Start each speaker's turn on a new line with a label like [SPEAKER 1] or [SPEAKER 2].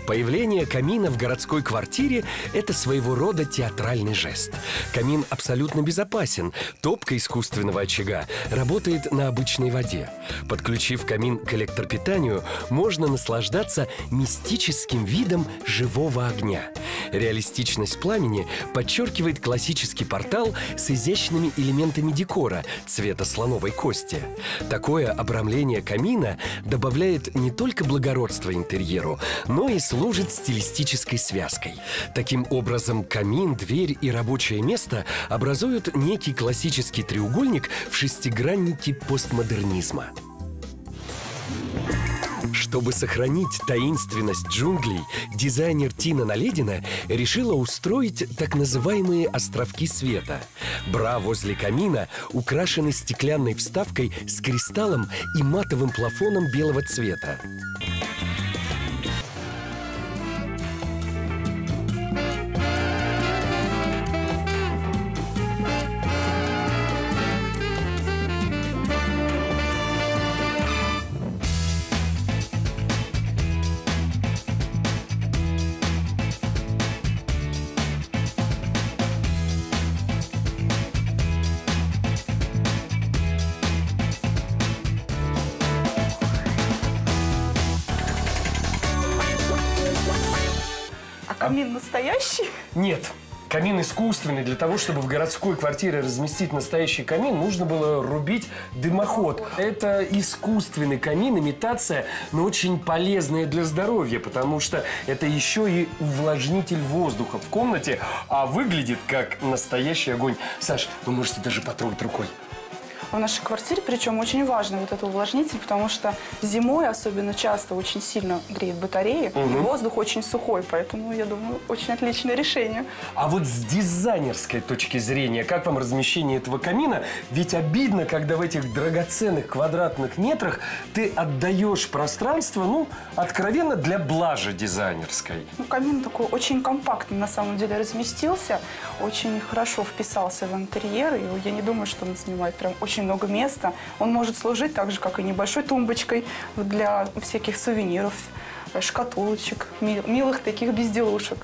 [SPEAKER 1] Появление камина в городской квартире – это своего рода театральный жест. Камин абсолютно безопасен. Топка искусственного очага работает на обычной воде. Подключив камин к электропитанию, можно наслаждаться мистическим видом живого огня. Реалистичность пламени подчеркивает классический портал с изящными элементами декора цвета слоновой кости. Такое обрамление камина добавляет не только благородство интерьеру, но и служит стилистической связкой. Таким образом, камин, дверь и рабочее место образуют некий классический треугольник в шестиграннике постмодернизма. Чтобы сохранить таинственность джунглей, дизайнер Тина Наледина решила устроить так называемые островки света. Бра возле камина украшены стеклянной вставкой с кристаллом и матовым плафоном белого цвета.
[SPEAKER 2] Камин настоящий?
[SPEAKER 1] Нет. Камин искусственный. Для того, чтобы в городской квартире разместить настоящий камин, нужно было рубить дымоход. Это искусственный камин, имитация, но очень полезная для здоровья, потому что это еще и увлажнитель воздуха в комнате, а выглядит как настоящий огонь. Саш, вы можете даже потрогать рукой.
[SPEAKER 2] В нашей квартире, причем очень важный вот этот увлажнитель, потому что зимой особенно часто очень сильно греет батареи, и воздух очень сухой, поэтому, я думаю, очень отличное решение.
[SPEAKER 1] А вот с дизайнерской точки зрения, как вам размещение этого камина? Ведь обидно, когда в этих драгоценных квадратных метрах ты отдаешь пространство, ну, откровенно для блажи дизайнерской.
[SPEAKER 2] Ну, камин такой очень компактный, на самом деле, разместился, очень хорошо вписался в интерьер, и я не думаю, что он занимает прям очень много места. Он может служить так же, как и небольшой тумбочкой для всяких сувениров, шкатулочек, милых таких безделушек.